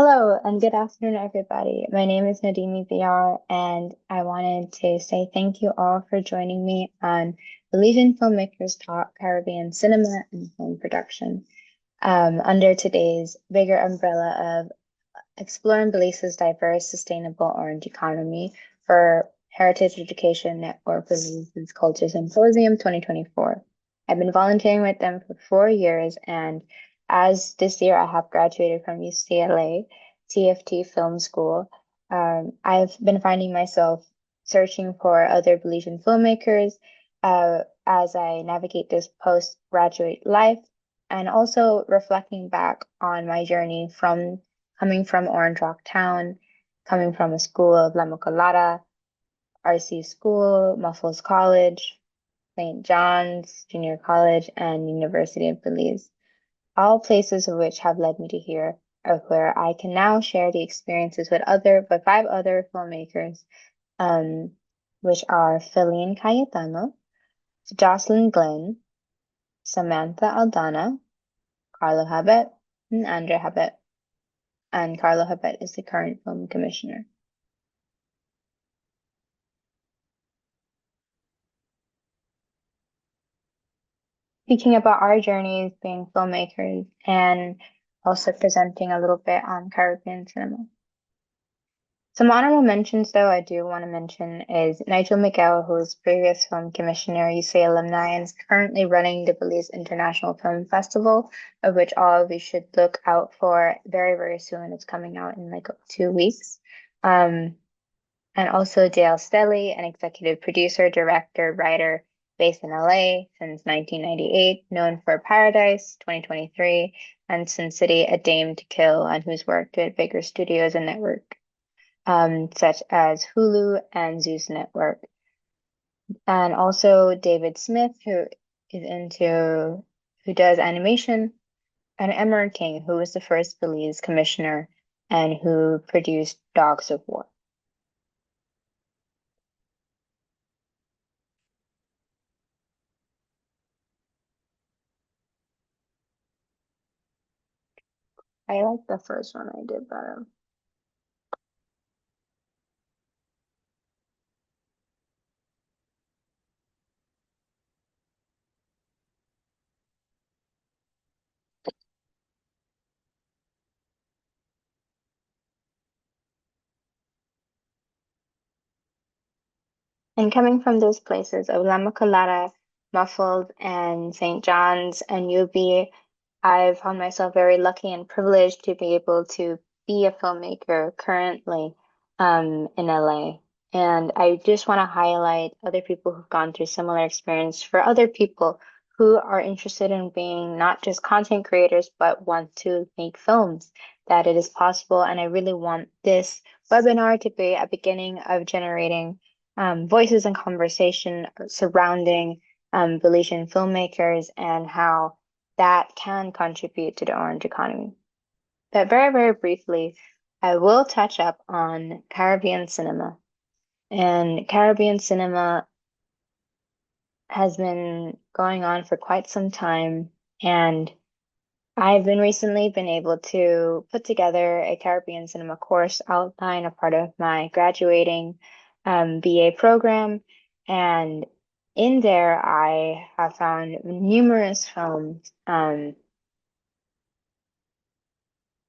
Hello and good afternoon, everybody. My name is Nadimi VR, and I wanted to say thank you all for joining me on Belizean Filmmakers Talk Caribbean Cinema and Film Production under today's bigger umbrella of Exploring Belize's Diverse, Sustainable Orange Economy for Heritage Education Network Belize's Culture Symposium 2024. I've been volunteering with them for 4 years, and as this year I have graduated from UCLA TFT Film School, I've been finding myself searching for other Belizean filmmakers as I navigate this postgraduate life, and also reflecting back on my journey from coming from Orange Rock Town, coming from a school of La Mocolata, RC School, Muffles College, St. John's Junior College, and University of Belize, all places of which have led me to here, of where I can now share the experiences with five other filmmakers, um, which are Feline Cayetano, Jocelyn Glenn, Samantha Aldana, Carlo Habet, and Andrea Habet. And Carlo Habet is the current film commissioner. Speaking about our journeys being filmmakers and also presenting a little bit on Caribbean cinema. Some honorable mentions, though, I do want to mention is Nigel Miguel, who is previous film commissioner, UC alumni, and is currently running the Belize International Film Festival, of which all of you should look out for very, very soon. It's coming out in like 2 weeks. And also Dale Stelly, an executive producer, director, writer based in LA since 1998, known for Paradise 2023 and Sin City, A Dame to Kill, and who's worked with bigger studios and network such as Hulu and Zeus Network. And also David Smith, who does animation, and Emer King, who was the first Belize commissioner and who produced Dogs of War. I like the first one I did better. And coming from those places of Lama Colada, Muffled, and St. John's, and UB, I've found myself very lucky and privileged to be able to be a filmmaker currently in LA. And I just want to highlight other people who've gone through similar experience for other people who are interested in being not just content creators, but want to make films, that it is possible. And I really want this webinar to be a beginning of generating voices and conversation surrounding Belizean filmmakers and how that can contribute to the orange economy. But very, very briefly, I will touch up on Caribbean cinema. And Caribbean cinema has been going on for quite some time. And I've been recently been able to put together a Caribbean cinema course outline, a part of my graduating BA program. And in there, I have found numerous films.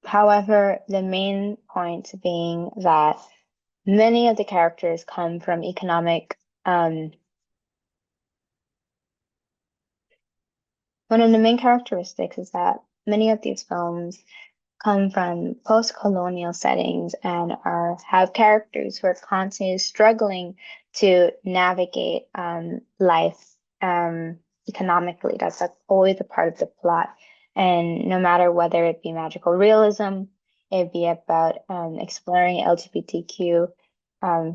However, the main point being that many of the characters come from one of the main characteristics is that many of these films come from post-colonial settings and have characters who are constantly struggling to navigate life economically. That's always a part of the plot. And no matter whether it be magical realism, it be about exploring LGBTQ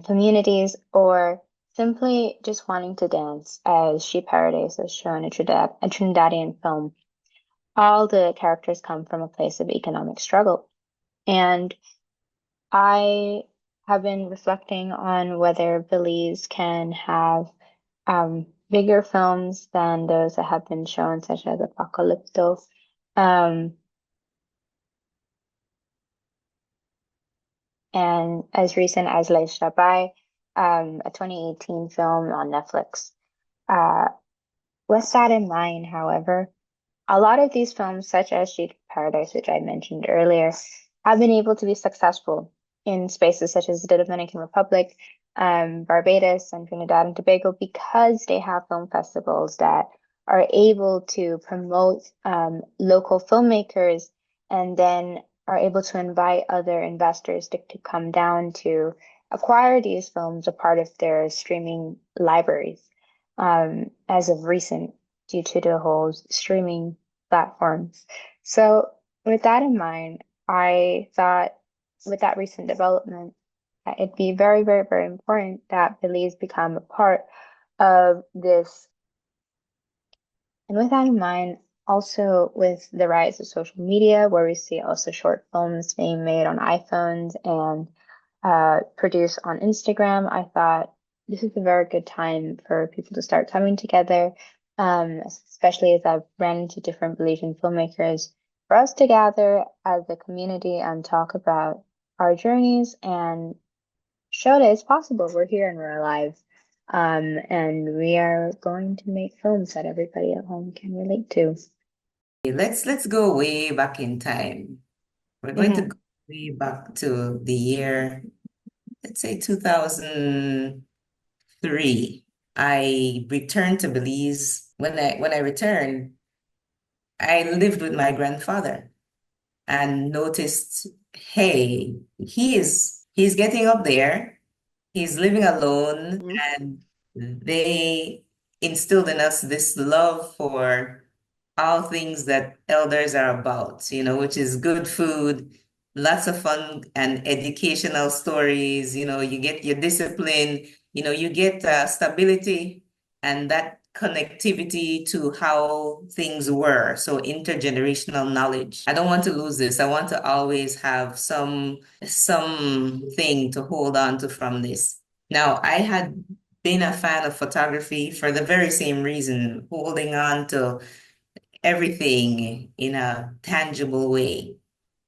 communities, or simply just wanting to dance, as She Paradise has shown a Trinidadian film, all the characters come from a place of economic struggle. And I have been reflecting on whether Belize can have bigger films than those that have been shown, such as Apocalypto. Um, and as recent as Les Chabai, a 2018 film on Netflix. Uh, with that in mind, however, a lot of these films, such as Street of Paradise, which I mentioned earlier, have been able to be successful in spaces such as the Dominican Republic, Barbados, and Trinidad and Tobago because they have film festivals that are able to promote local filmmakers and then are able to invite other investors to come down to acquire these films a part of their streaming libraries. As of recent, due to the whole streaming platforms. So, with that in mind, I thought with that recent development, that it'd be very, very, very important that Belize become a part of this. And with that in mind, also with the rise of social media, where we see also short films being made on iPhones and produced on Instagram, I thought this is a very good time for people to start coming together, especially as I've ran into different Belizean filmmakers, for us to gather as a community and talk about our journeys and show that it's possible. We're here and we're alive. And we are going to make films that everybody at home can relate to. Let's go way back in time. We're going to Hmm. go way back to the year, let's say 2003. I returned to Belize. When I returned, I lived with my grandfather and noticed, hey, he's getting up there. He's living alone, Hmm. and they instilled in us this love for all things that elders are about, which is good food, lots of fun and educational stories. You get your discipline, you get stability and that connectivity to how things were. So intergenerational knowledge. I don't want to lose this. I want to always have something to hold on to from this. Now, I had been a fan of photography for the very same reason, holding on to everything in a tangible way.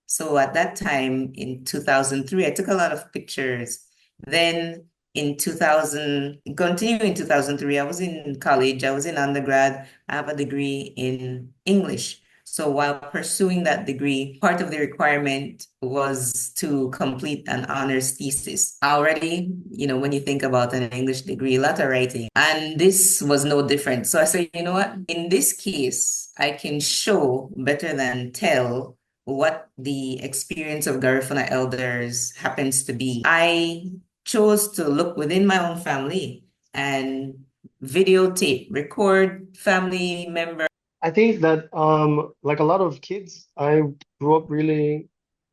So at that time in 2003, I took a lot of pictures. Then in 2000, continuing in 2003, I was in college, I was in undergrad, I have a degree in English. So while pursuing that degree, part of the requirement was to complete an honors thesis. Already, when you think about an English degree, a lot of writing, and this was no different. So I said, you know what? In this case, I can show better than tell what the experience of Garifuna elders happens to be. I chose to look within my own family and videotape, record family members. I think that like a lot of kids, I grew up really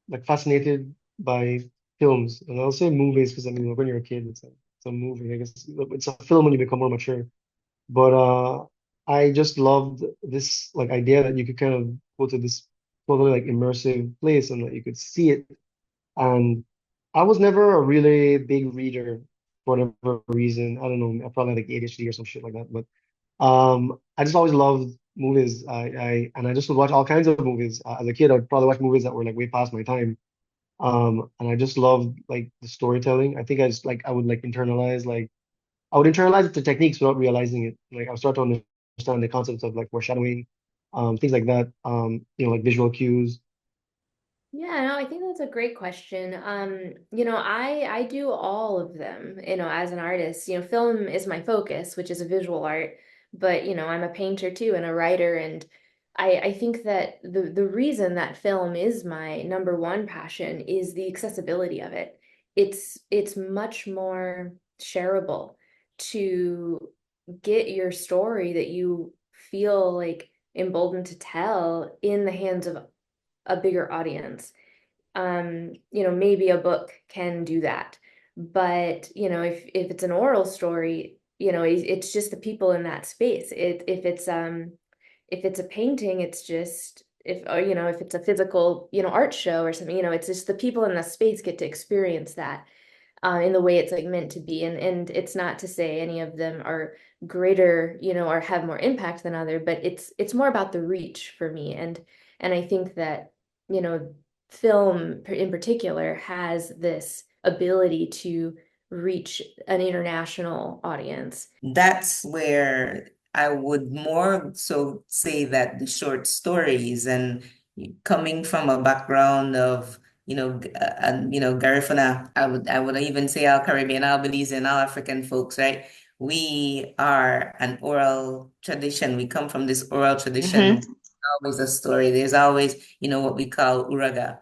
like fascinated by films, and I'll say movies because I mean like, when you're a kid, it's a movie. I guess it's a film when you become more mature. But I just loved this like idea that you could kind of go to this totally like immersive place and that you could see it. And I was never a really big reader for whatever reason. I don't know. I probably had like ADHD or some shit like that. But I just always loved movies. And I just would watch all kinds of movies. As a kid, I'd probably watch movies that were like way past my time. And I just loved like the storytelling. I think I just like I would internalize the techniques without realizing it. Like I would start to understand the concepts of like foreshadowing, things like that. Like visual cues. Yeah, no, I think that's a great question. I do all of them, as an artist. Film is my focus, which is a visual art, but I'm a painter too and a writer, and I think that the reason that film is my number one passion is the accessibility of it. It's much more shareable to get your story that you feel like emboldened to tell in the hands of a bigger audience. Maybe a book can do that. But, if it's an oral story, it's just the people in that space. If it's a painting, it's just if it's a physical, art show or something, it's just the people in the space get to experience that in the way it's like meant to be. And it's not to say any of them are greater, or have more impact than other, but it's more about the reach for me. And I think that, you know, film in particular has this ability to reach an international audience. That's where I would more so say that the short stories, and coming from a background of, Garifuna, I would even say all Caribbean, all Belizean, all African folks, right? We are an oral tradition. We come from this oral tradition. There's always a story. There's always, what we call uraga.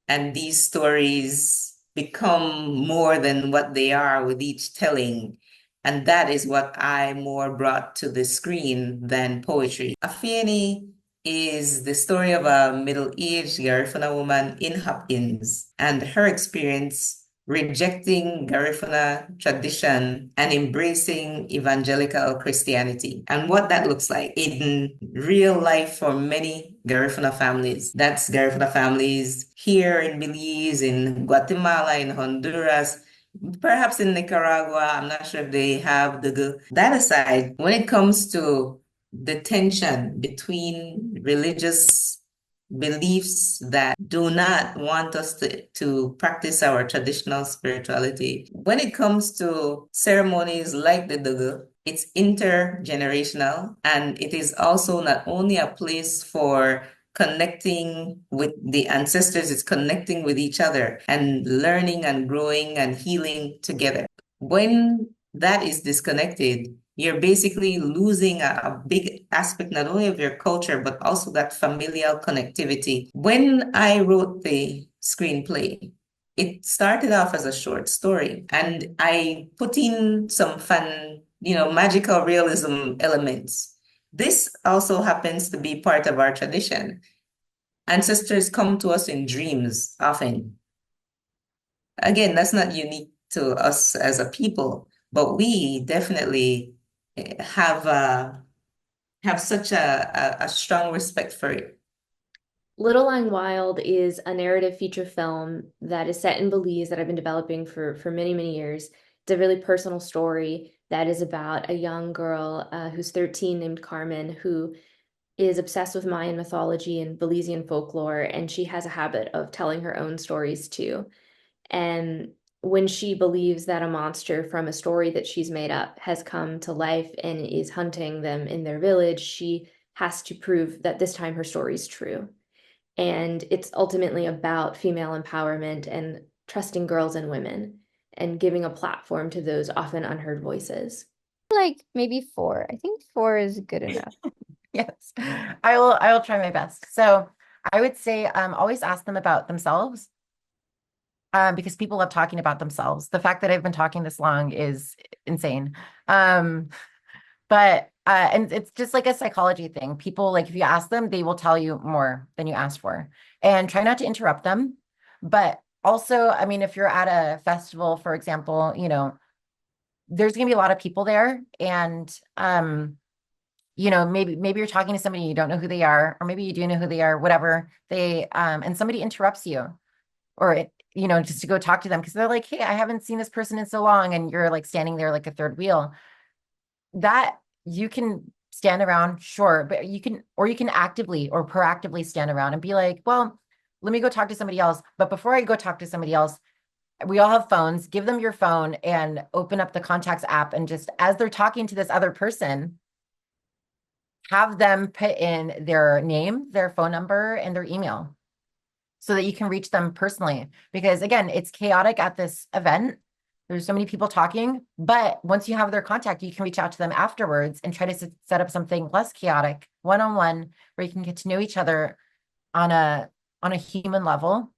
And these stories become more than what they are with each telling. And that is what I more brought to the screen than poetry. Afieni is the story of a middle-aged Garifuna woman in Hopkins and her experience rejecting Garifuna tradition and embracing evangelical Christianity, and what that looks like in real life for many Garifuna families. That's Garifuna families here in Belize, in Guatemala, in Honduras, perhaps in Nicaragua. I'm not sure if they have the. That aside, when it comes to the tension between religious beliefs that do not want us to practice our traditional spirituality. When it comes to ceremonies like the Dugu, it's intergenerational, and it is also not only a place for connecting with the ancestors, it's connecting with each other and learning and growing and healing together. When that is disconnected, you're basically losing a big aspect, not only of your culture, but also that familial connectivity. When I wrote the screenplay, it started off as a short story, and I put in some fun, magical realism elements. This also happens to be part of our tradition. Ancestors come to us in dreams often. Again, that's not unique to us as a people, but we definitely have such a strong respect for it. Little Lang Wild is a narrative feature film that is set in Belize that I've been developing for many, many years. It's a really personal story that is about a young girl who's 13 named Carmen, who is obsessed with Mayan mythology and Belizean folklore, and she has a habit of telling her own stories too. And when she believes that a monster from a story that she's made up has come to life and is hunting them in their village, she has to prove that this time her story is true. And it's ultimately about female empowerment and trusting girls and women and giving a platform to those often unheard voices. Like maybe 4. I think 4 is good enough. Yes, I will try my best. So I would say always ask them about themselves. Because people love talking about themselves. The fact that I've been talking this long is insane. But and it's just like a psychology thing. People, like, if you ask them, they will tell you more than you asked for. And try not to interrupt them. But also, I mean, if you're at a festival, for example, there's gonna be a lot of people there, and maybe you're talking to somebody, you don't know who they are, or maybe you do know who they are, whatever. And somebody interrupts you, or just to go talk to them because they're like, hey, I haven't seen this person in so long, and you're like standing there like a third wheel. That you can stand around, sure, but you can actively or proactively stand around and be like, well, let me go talk to somebody else. But before I go talk to somebody else, we all have phones. Give them your phone and open up the contacts app, and just as they're talking to this other person, have them put in their name, their phone number, and their email, so that you can reach them personally. Because again, it's chaotic at this event. There's so many people talking, but once you have their contact, you can reach out to them afterwards and try to set up something less chaotic, one-on-one, where you can get to know each other on a human level.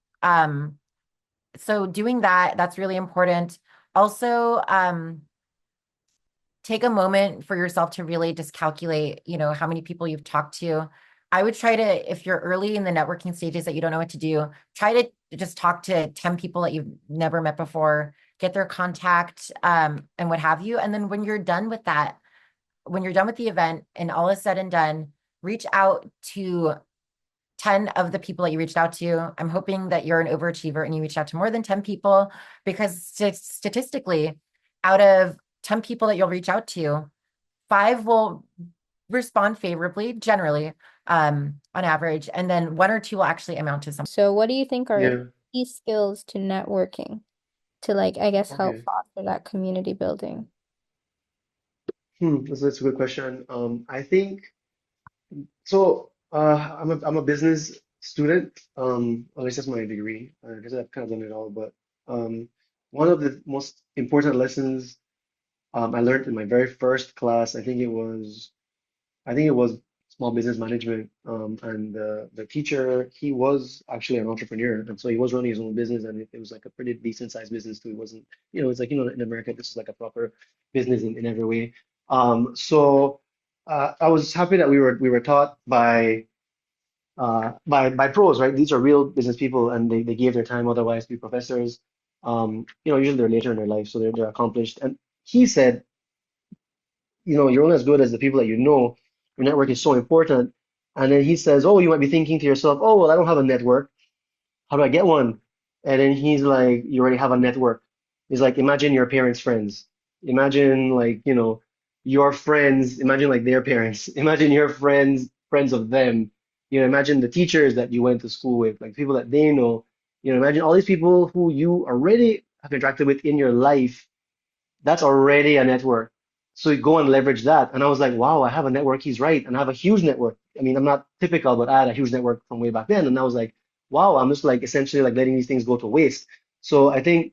So doing that's really important. Also, take a moment for yourself to really just calculate, how many people you've talked to. I would try to, if you're early in the networking stages that you don't know what to do, try to just talk to 10 people that you've never met before, get their contact, and what have you. And then when you're done with that, when you're done with the event and all is said and done, reach out to 10 of the people that you reached out to. I'm hoping that you're an overachiever and you reached out to more than 10 people, because statistically, out of 10 people that you'll reach out to, 5 will respond favorably generally. on average, and then one or two will actually amount to something. So what do you think are Yeah. key skills to networking to like, I guess, help Okay. foster that community building? That's a good question. I think so. I'm a business student. At least that's my degree. I guess I've kind of done it all. But um, one of the most important lessons I learned in my very first class, I think it was small business management. And the teacher, he was actually an entrepreneur, and so he was running his own business, and it was like a pretty decent sized business too. It wasn't, it's like, in America, this is like a proper business in every way. So I was happy that we were taught by pros, right? These are real business people, and they gave their time otherwise to be professors. Usually they're later in their life, so they're accomplished. And he said, you're only as good as the people that you know. Your network is so important. And then he says, oh, you might be thinking to yourself, oh, well, I don't have a network. How do I get one? And then he's like, you already have a network. He's like, imagine your parents' friends. Imagine like, your friends, imagine like their parents. Imagine your friends of them. Imagine the teachers that you went to school with, like people that they know. Imagine all these people who you already have interacted with in your life. That's already a network. So you go and leverage that. And I was like, wow, I have a network. He's right. And I have a huge network. I mean, I'm not typical, but I had a huge network from way back then. And I was like, wow, I'm just like essentially like letting these things go to waste. So I think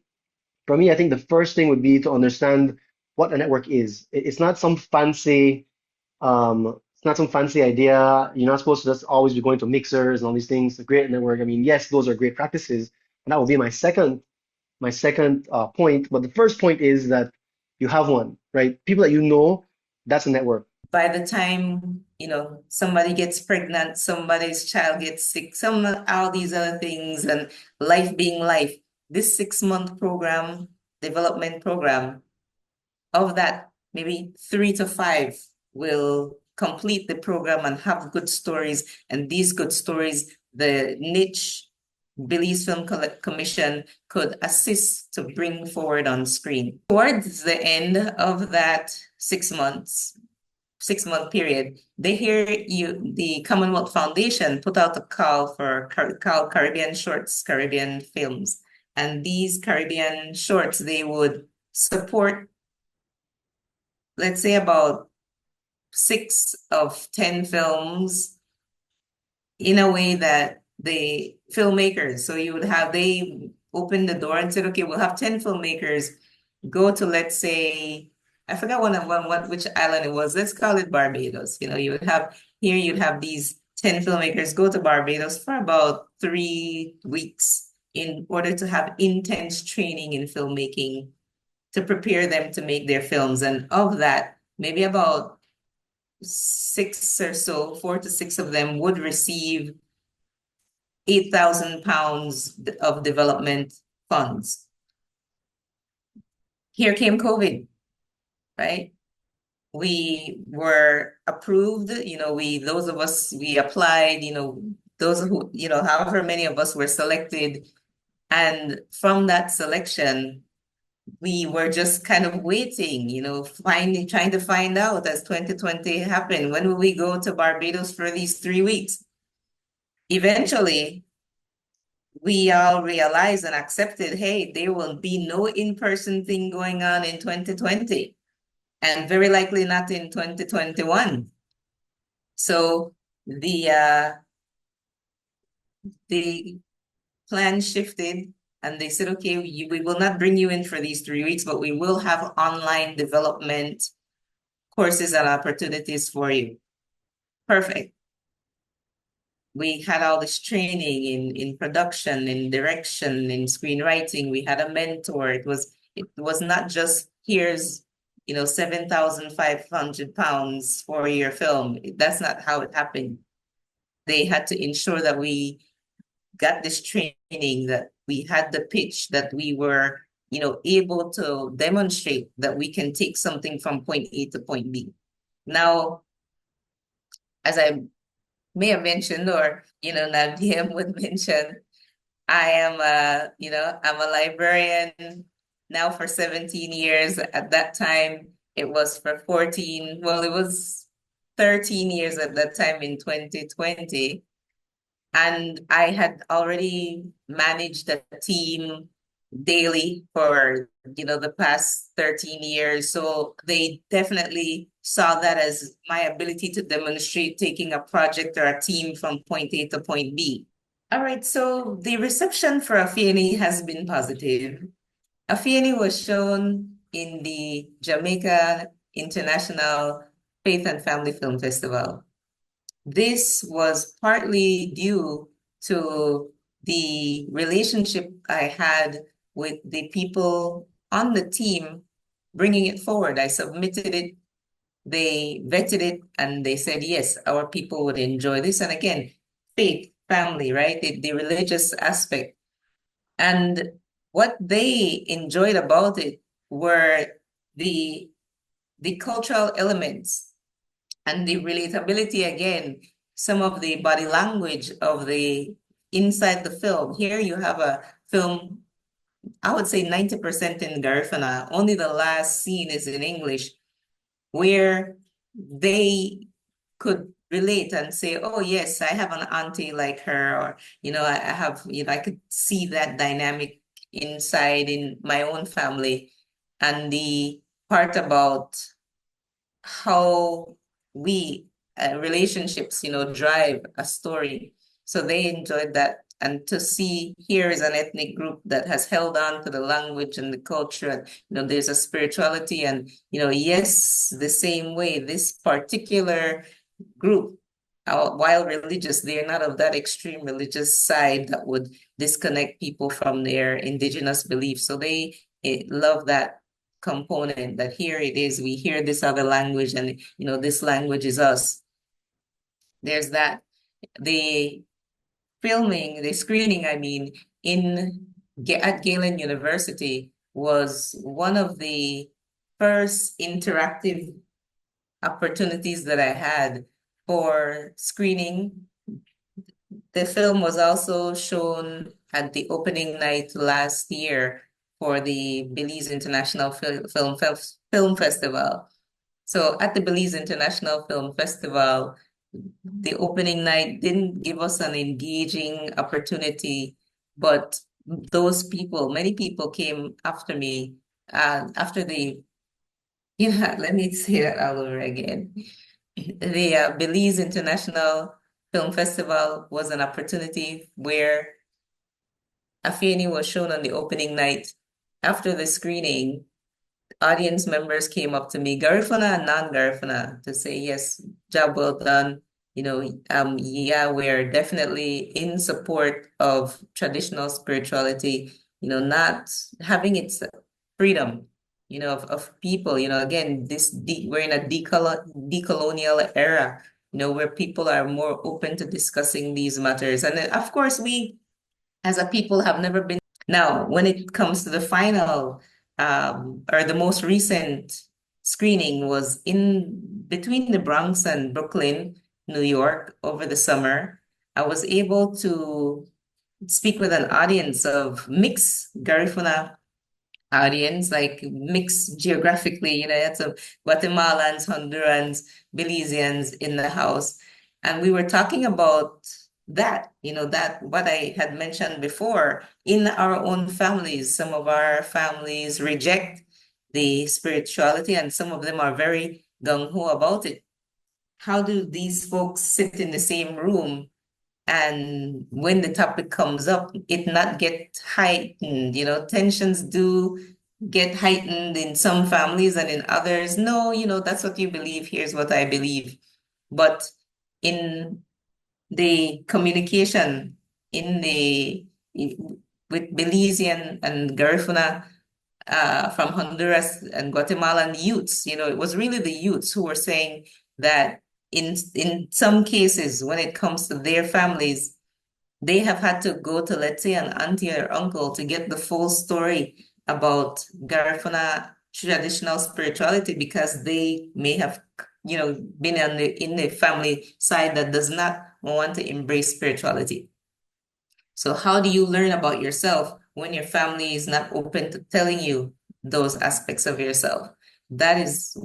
for me, I think the first thing would be to understand what a network is. It's not some fancy idea. You're not supposed to just always be going to mixers and all these things. A great network. I mean, yes, those are great practices. And that would be my second point. But the first point is that you have one, right? People that you know, that's a network. By the time, somebody gets pregnant, somebody's child gets sick, all these other things, and life being life, this 6-month development program, of that, maybe 3 to 5 will complete the program and have good stories. And these good stories, the niche Belize Film Commission could assist to bring forward on screen. Towards the end of that 6-month period, the Commonwealth Foundation put out a call for called Caribbean Shorts, Caribbean Films. And these Caribbean shorts, they would support, let's say, about 6 of 10 films in a way that the filmmakers, so they opened the door and said, okay, we'll have 10 filmmakers go to, let's say, I forgot which island it was. Let's call it Barbados. You'd have these 10 filmmakers go to Barbados for about 3 weeks in order to have intense training in filmmaking to prepare them to make their films. And of that, maybe about 6 or so, 4 to 6 of them would receive £8,000 of development funds. Here came COVID, right? We were approved, those of us, we applied, those who, however many of us were selected. And from that selection, we were just kind of waiting, trying to find out as 2020 happened, when will we go to Barbados for these 3 weeks? Eventually, we all realized and accepted, hey, there will be no in-person thing going on in 2020, and very likely not in 2021. So the plan shifted, and they said, okay, we will not bring you in for these 3 weeks, but we will have online development courses and opportunities for you. Perfect. We had all this training in production, in direction, in screenwriting. We had a mentor. It was not just, here's, £7,500 for your film. That's not how it happened. They had to ensure that we got this training, that we had the pitch, that we were, able to demonstrate that we can take something from point A to point B. Now, as I may have mentioned, or, Nadia would mention, I'm a librarian now for 17 years. At that time, it was for 14. Well, it was 13 years at that time in 2020. And I had already managed a team daily for, the past 13 years. So they definitely saw that as my ability to demonstrate taking a project or a team from point A to point B. All right, so the reception for Afieni has been positive. Afieni was shown in the Jamaica International Faith and Family Film Festival. This was partly due to the relationship I had with the people on the team bringing it forward. I submitted it, they vetted it, and they said, yes, our people would enjoy this. And again, faith, family, right? The religious aspect. And what they enjoyed about it were the cultural elements and the relatability again, some of the body language of the inside the film. Here you have a film, I would say 90% in Garifuna. Only the last scene is in English, where they could relate and say, oh yes, I have an auntie like her, or I have, I could see that dynamic inside in my own family. And the part about how we relationships, drive a story. So they enjoyed that. And to see here is an ethnic group that has held on to the language and the culture. And, there's a spirituality and, yes, the same way this particular group, while religious, they're not of that extreme religious side that would disconnect people from their indigenous beliefs. So they love that component, that here it is, we hear this other language and this language is us. There's that. The screening, I mean, at Galen University was one of the first interactive opportunities that I had for screening. The film was also shown at the opening night last year for the Belize International Film Festival. So at the Belize International Film Festival, the opening night didn't give us an engaging opportunity, but many people came after me, after the, let me say that all over again. The Belize International Film Festival was an opportunity where Afieni was shown on the opening night. After the screening, audience members came up to me, Garifuna and non-Garifuna, to say, yes, job well done. Yeah, we're definitely in support of traditional spirituality, not having its freedom, of people, again, we're in a decolonial era, where people are more open to discussing these matters. And of course, we as a people have never been. Now, when it comes to the final, or the most recent screening was in between the Bronx and Brooklyn, New York, over the summer. I was able to speak with an audience of mixed Garifuna audience, like mixed geographically, had some Guatemalans, Hondurans, Belizeans in the house. And we were talking about that, that what I had mentioned before, in our own families, some of our families reject the spirituality and some of them are very gung-ho about it. How do these folks sit in the same room and when the topic comes up, it not get heightened? Tensions do get heightened in some families and in others. No, that's what you believe. Here's what I believe. But in the communication with Belizean and Garifuna from Honduras and Guatemalan youths, it was really the youths who were saying that in some cases, when it comes to their families, they have had to go to, let's say, an auntie or uncle to get the full story about Garifuna traditional spirituality because they may have, been in the family side that does not want to embrace spirituality. So how do you learn about yourself when your family is not open to telling you those aspects of yourself? That is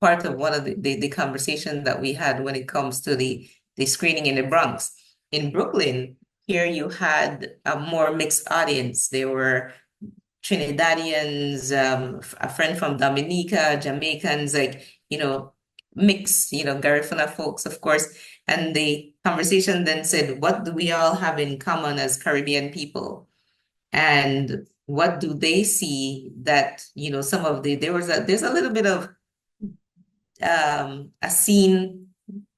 part of one of the conversation that we had when it comes to the screening in the Bronx. In Brooklyn, here you had a more mixed audience. There were Trinidadians, a friend from Dominica, Jamaicans, like, mixed, Garifuna folks, of course. And the conversation then said, what do we all have in common as Caribbean people? And what do they see that, some of there's a little bit of a scene,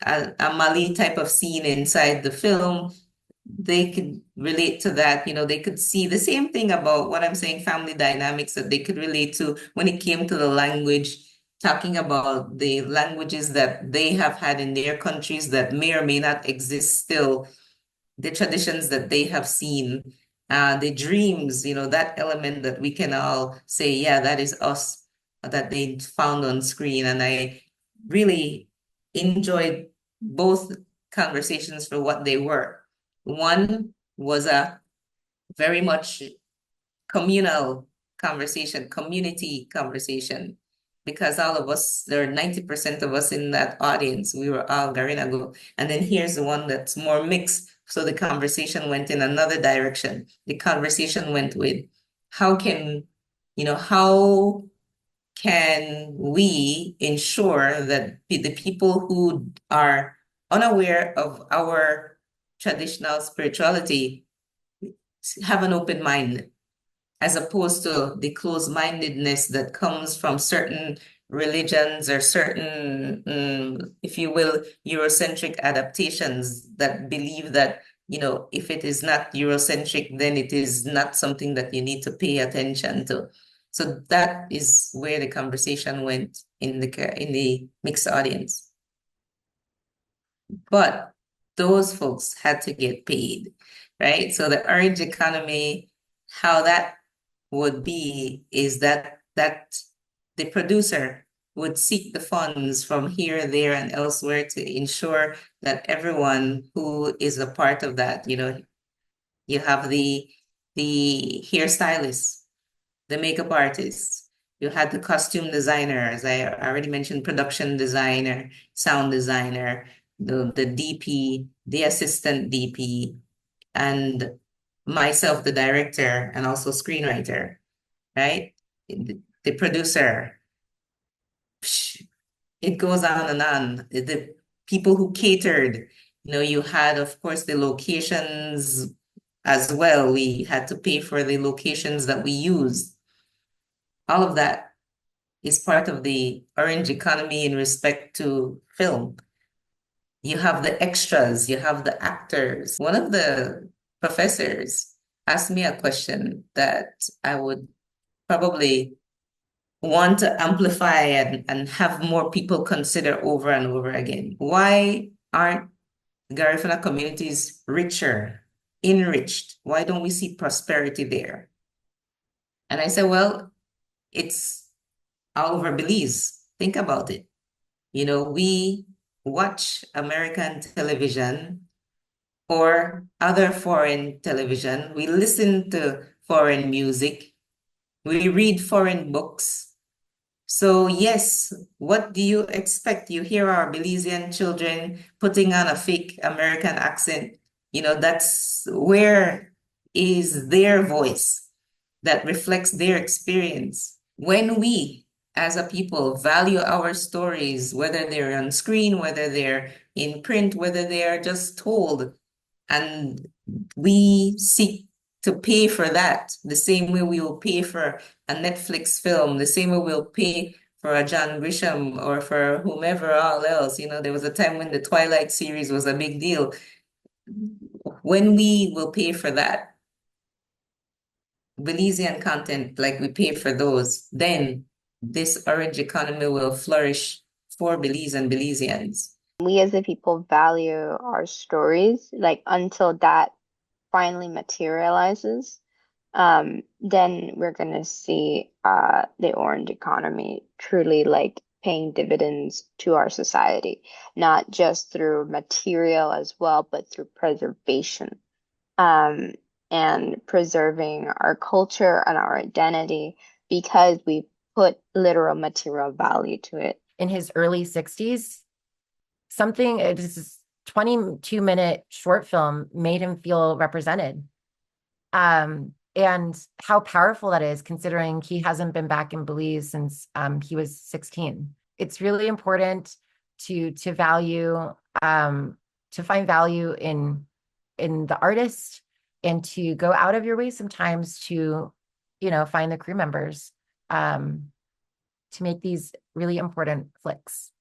a Mali type of scene inside the film. They could relate to that. They could see the same thing about what I'm saying, family dynamics, that they could relate to when it came to the language, talking about the languages that they have had in their countries that may or may not exist still, the traditions that they have seen, the dreams, that element that we can all say, yeah, that is us, that they found on screen. And I really enjoyed both conversations for what they were. One was a very much communal conversation, community conversation, because all of us, there are 90% of us in that audience, we were all Garinago. And then here's the one that's more mixed. So the conversation went in another direction. The conversation went with how can, how can we ensure that the people who are unaware of our traditional spirituality have an open mind, as opposed to the closed-mindedness that comes from certain religions or certain, if you will, Eurocentric adaptations that believe that, if it is not Eurocentric, then it is not something that you need to pay attention to. So that is where the conversation went in the mixed audience. But those folks had to get paid, right? So the orange economy, how that would be is that the producer would seek the funds from here, there, and elsewhere to ensure that everyone who is a part of that, you have the hairstylists, the makeup artists, you had the costume designer, as I already mentioned, production designer, sound designer, the DP, the assistant DP, and myself, the director, and also screenwriter, right? The producer. It goes on and on. The people who catered, you had, of course, the locations as well. We had to pay for the locations that we used. All of that is part of the orange economy in respect to film. You have the extras, you have the actors. One of the professors asked me a question that I would probably want to amplify and have more people consider over and over again. Why aren't Garifuna communities richer, enriched? Why don't we see prosperity there? And I said, well, it's all over Belize. Think about it. We watch American television or other foreign television. We listen to foreign music. We read foreign books. So yes, what do you expect? You hear our Belizean children putting on a fake American accent. That's where is their voice that reflects their experience. When we, as a people, value our stories, whether they're on screen, whether they're in print, whether they are just told, and we seek to pay for that the same way we will pay for a Netflix film, the same way we'll pay for a John Grisham or for whomever all else. There was a time when the Twilight series was a big deal. When we will pay for that, Belizean content, like we pay for those, then this orange economy will flourish for Belize and Belizeans. We as a people value our stories, like until that finally materializes, then we're gonna see the orange economy truly like paying dividends to our society, not just through material as well, but through preservation, and preserving our culture and our identity because we put literal material value to it. in his early 60s, something, this 22-minute short film made him feel represented. And how powerful that is, considering he hasn't been back in Belize since he was 16. It's really important to value, to find value in the artist, and to go out of your way sometimes to, find the crew members to make these really important flicks.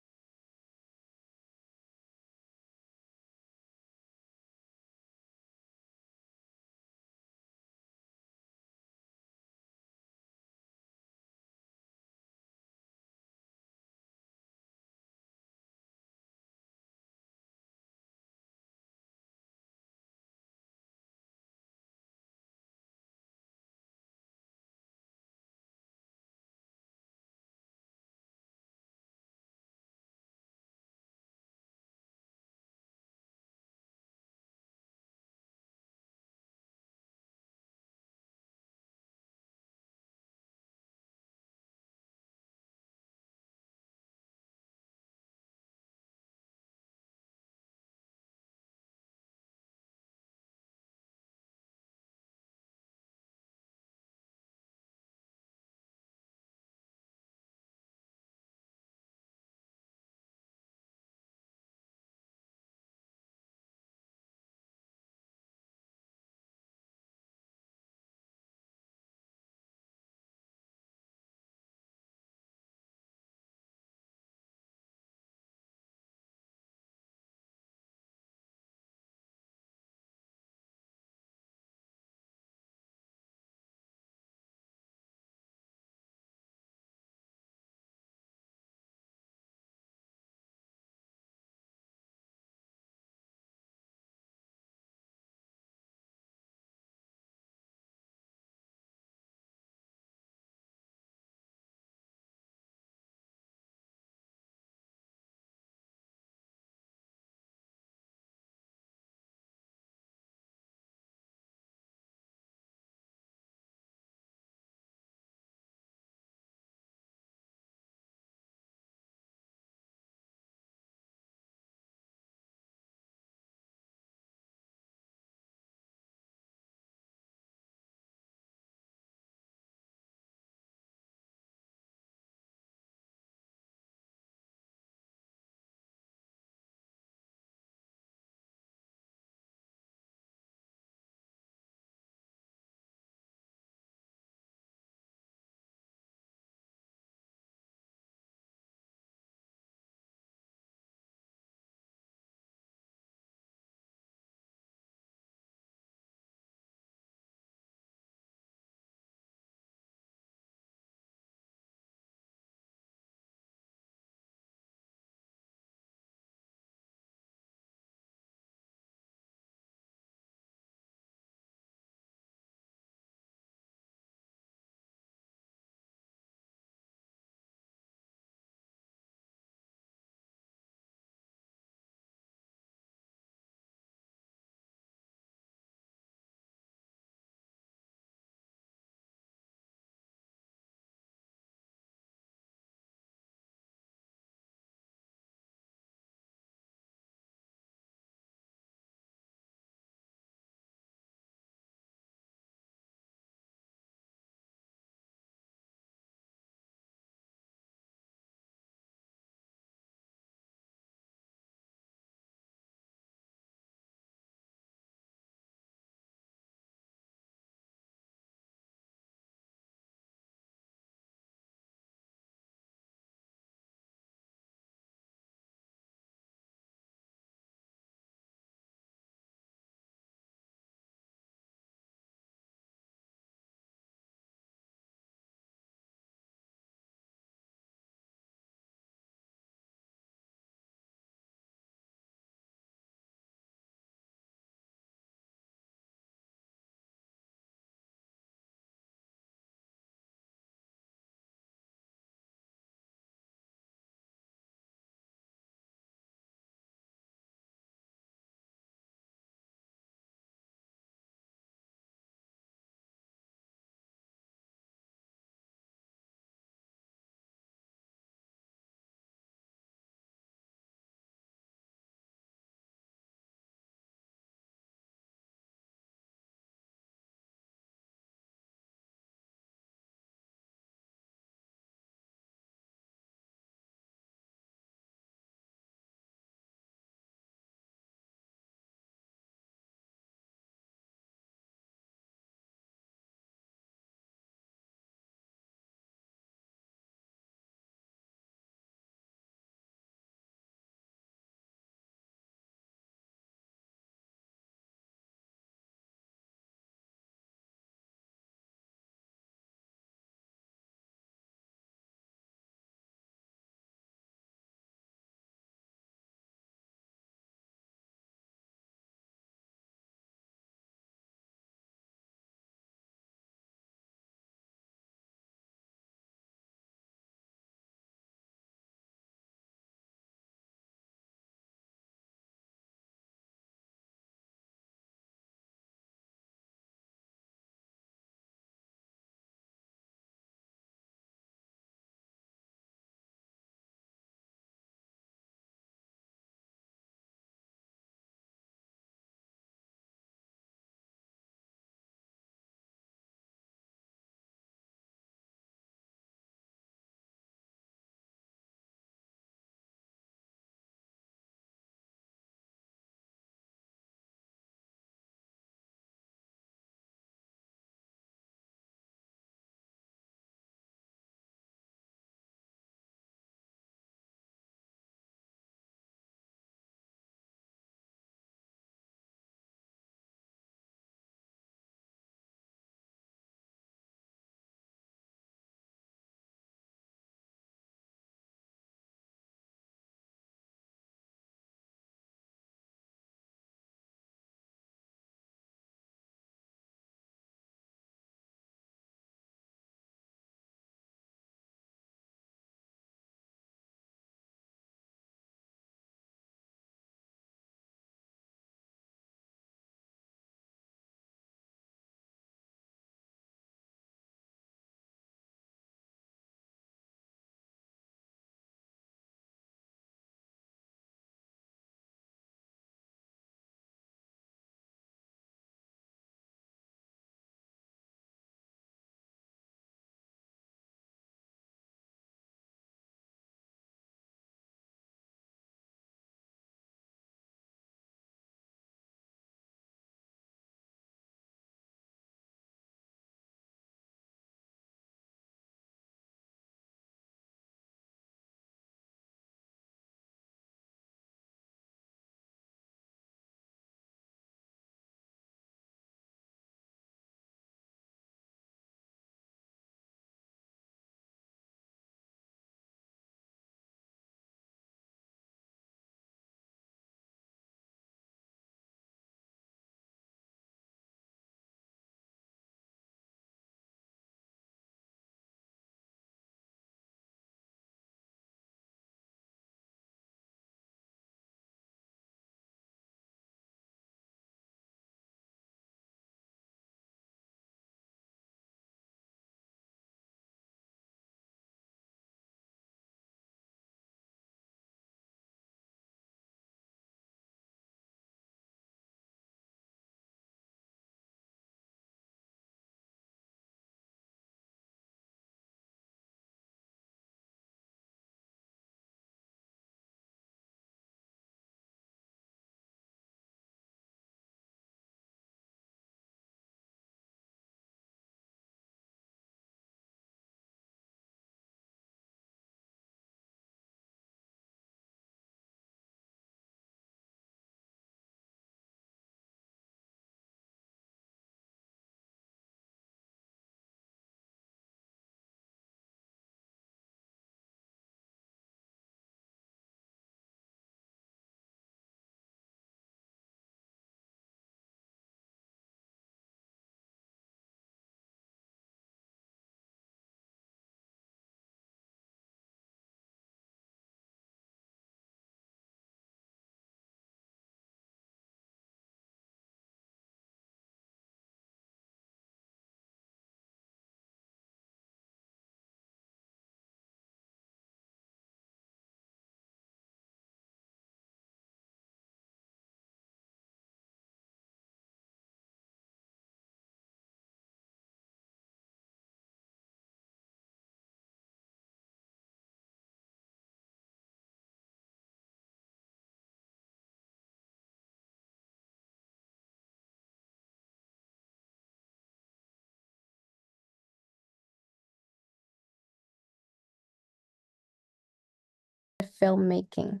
filmmaking,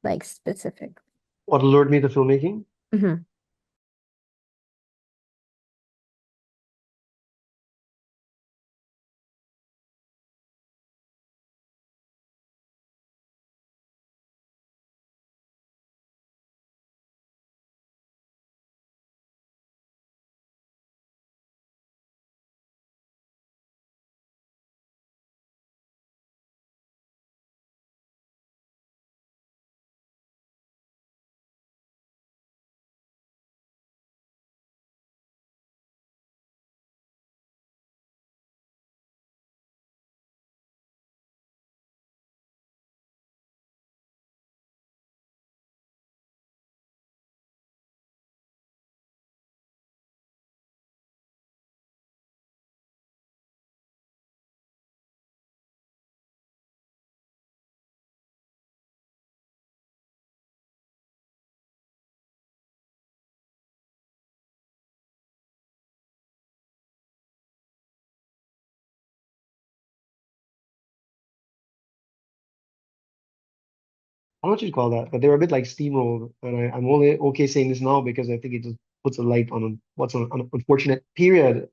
like specifically? What lured me to filmmaking? Mm-hmm. I don't know what you'd call that, but they were a bit like steamrolled. And I'm only okay saying this now because I think it just puts a light on what's an unfortunate period.